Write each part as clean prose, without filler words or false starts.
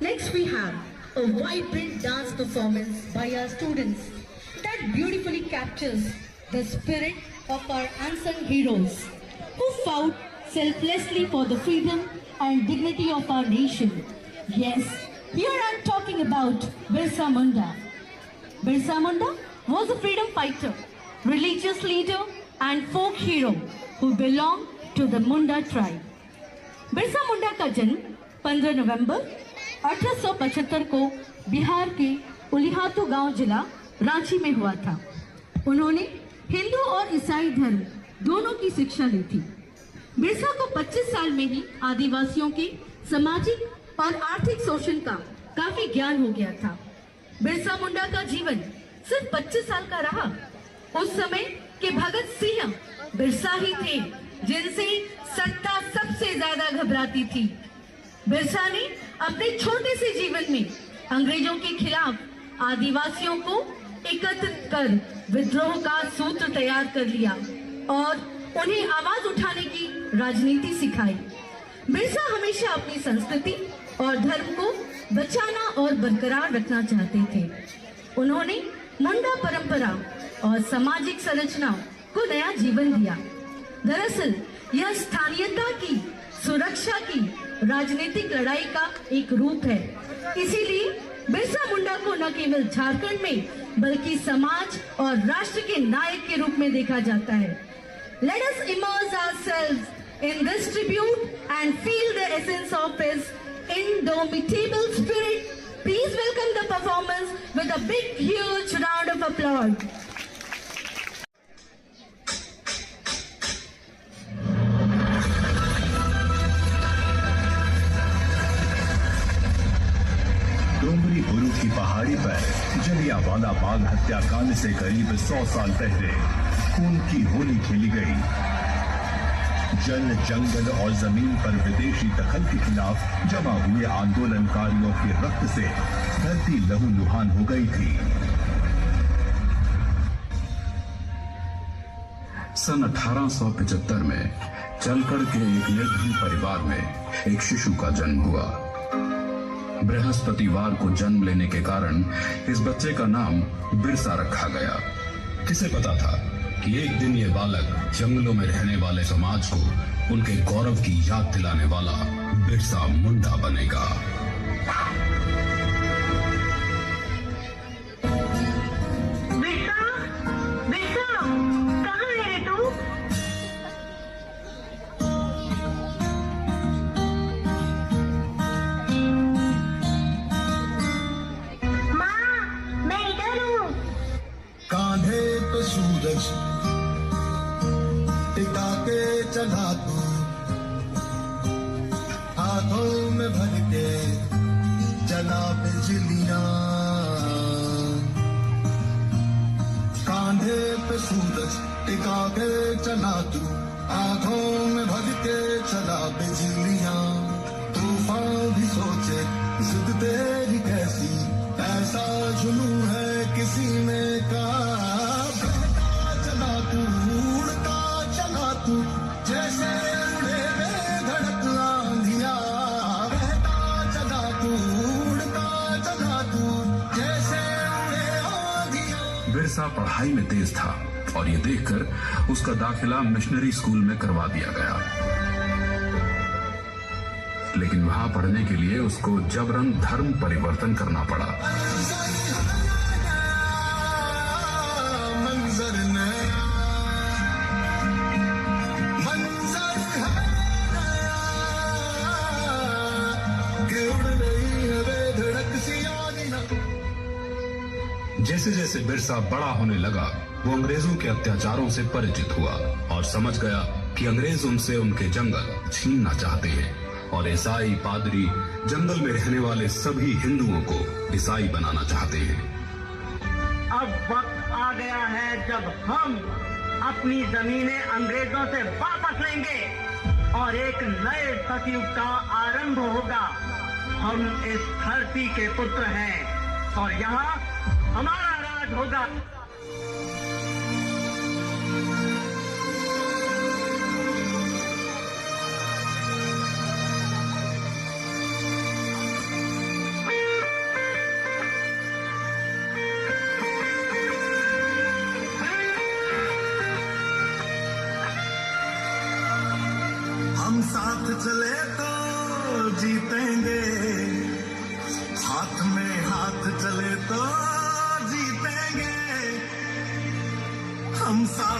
Next we have a vibrant dance performance by our students that beautifully captures the spirit of our unsung heroes who fought selflessly for the freedom and dignity of our nation. Yes, here I am talking about Birsa Munda. Birsa Munda was a freedom fighter, religious leader and folk hero who belonged to the Munda tribe. Birsa Munda का जन्म 15 नवंबर 1875 को बिहार के उलिहातू गांव जिला रांची में हुआ था। उन्होंने हिंदू और ईसाई धर्म दोनों की शिक्षा ली थी। बिरसा को 25 साल में ही आदिवासियों के सामाजिक और आर्थिक शोषण का काफी ज्ञान हो गया था। बिरसा मुंडा का जीवन सिर्फ 25 साल का रहा। उस समय के भगत सिंह बिरसा ही थे जिनसे सत्ता सबसे ज्यादा घबराती थी। बिरसा ने अपने छोटे से जीवन में अंग्रेजों के खिलाफ आदिवासियों को एकत्रित कर विद्रोह का सूत्र तैयार कर लिया और उन्हें आवाज उठाने की राजनीति सिखाई। बिरसा हमेशा अपनी संस्कृति और धर्म को बचाना और बरकरार रखना चाहते थे। उन्होंने मुंडा परंपरा और सामाजिक संरचना को नया जीवन दिया। दरअसल यह स्थानीयता की सुरक्षा की राजनीतिक लड़ाई का एक रूप है। इसीलिए बिरसा मुंडा को न केवल झारखंड में बल्कि समाज और राष्ट्र के नायक के रूप में देखा जाता है। Let us immerse ourselves in this tribute and feel the essence of his indomitable spirit. Please welcome the performance with a big, huge round of applause. डोंगरी गुरु की पहाड़ी पर जलियांवाला बाग हत्याकांड से करीब 100 साल पहले खून की होली खेली गई। जल, जंगल और जमीन पर विदेशी दखल के खिलाफ जमा हुए आंदोलनकारियों के रक्त से धरती लहूलुहान हो गई थी। सन 1875 में चलकर के एक निर्धन परिवार में एक शिशु का जन्म हुआ। बृहस्पतिवार को जन्म लेने के कारण इस बच्चे का नाम बिरसा रखा गया। किसे पता था कि एक दिन ये बालक जंगलों में रहने वाले समाज को उनके गौरव की याद दिलाने वाला बिरसा मुंडा बनेगा। बिरसा, बिरसा, कहाँ है रे तू? कांधे पे सूरज टिका के चला तू, हाथों में भर के जला बिजलियां। कांधे पे सूरज टिका के चला तू, हाथों में भर के चला बिजलियां। तूफान भी सोचे जिद तेरी कैसी, ऐसा जुनून है किसी में का। बहता चला तू, उड़ता चला तू, जैसे उड़े धड़क आंधिया। बहता चला तू, उड़ता चला तू, जैसे उड़े आंधिया। बिरसा पढ़ाई में तेज था और ये देखकर उसका दाखिला मिशनरी स्कूल में करवा दिया गया। लेकिन वहां पढ़ने के लिए उसको जबरन धर्म परिवर्तन करना पड़ा। मंजर नया, मंजर है कि उड़ रही है बेधड़क सी आगियां। जैसे जैसे बिरसा बड़ा होने लगा वो अंग्रेजों के अत्याचारों से परिचित हुआ और समझ गया कि अंग्रेज उनसे उनके जंगल छीनना चाहते हैं और ईसाई पादरी जंगल में रहने वाले सभी हिंदुओं को ईसाई बनाना चाहते हैं। अब वक्त आ गया है जब हम अपनी जमीनें अंग्रेजों से वापस लेंगे और एक नए सतयुग का आरंभ होगा। हम इस धरती के पुत्र हैं और यहाँ हमारा राज होगा।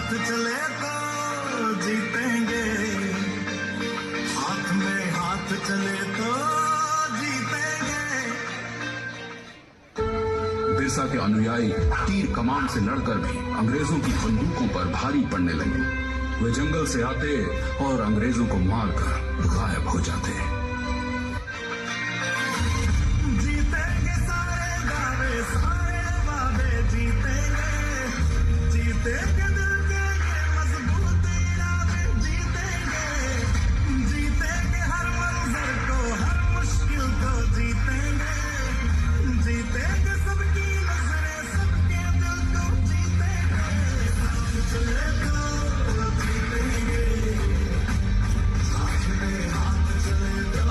साथ चले तो जीतेंगे, हाथ में हाथ चले तो जीतेंगे। बिरसा के अनुयायी तीर कमान से लड़कर भी अंग्रेजों की बंदूकों पर भारी पड़ने लगे। वे जंगल से आते और अंग्रेजों को मारकर गायब हो जाते। जीतेंगे सारे दावे सारे वादे, जीतेंगे जीतेंगे दिल के ये मजबूत इरादे, जीतेंगे जीतेंगे हर मंजर को हर मुश्किल को, जीतेंगे जीतेंगे सबकी नजरें सबके दिल को, जीतेंगे साथ चले तो जीतेंगे, साथ में हाथ चले तो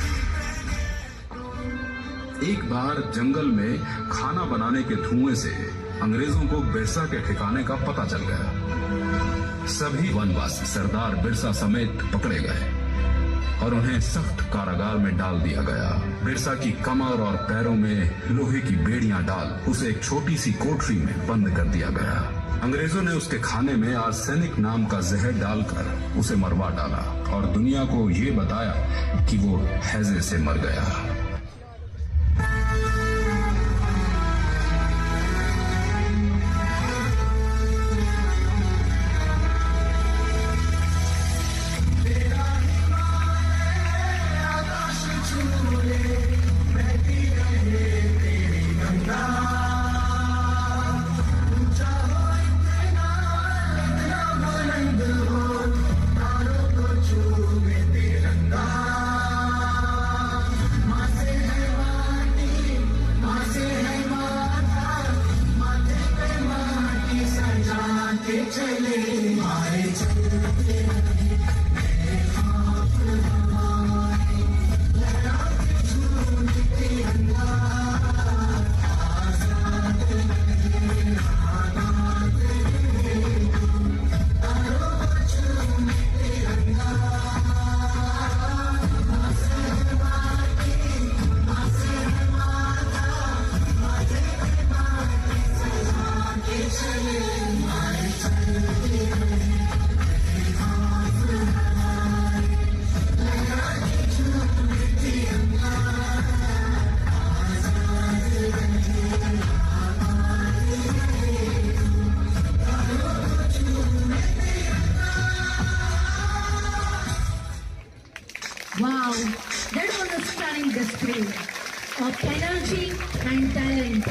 जीतेंगे। एक बार जंगल में खाना बनाने के धुएं से अंग्रेजों को बिरसा के ठिकाने का पता चल गया। सभी वनवासी सरदार बिरसा समेत पकड़े गए और उन्हें सख्त कारागार में डाल दिया गया। बिरसा की कमर और पैरों में लोहे की बेड़ियां डाल उसे एक छोटी सी कोठरी में बंद कर दिया गया। अंग्रेजों ने उसके खाने में आर्सेनिक नाम का जहर डालकर उसे मरवा डाला और दुनिया को ये बताया कि वो हैजे से मर गया। Wow, that was a stunning display of energy and talent.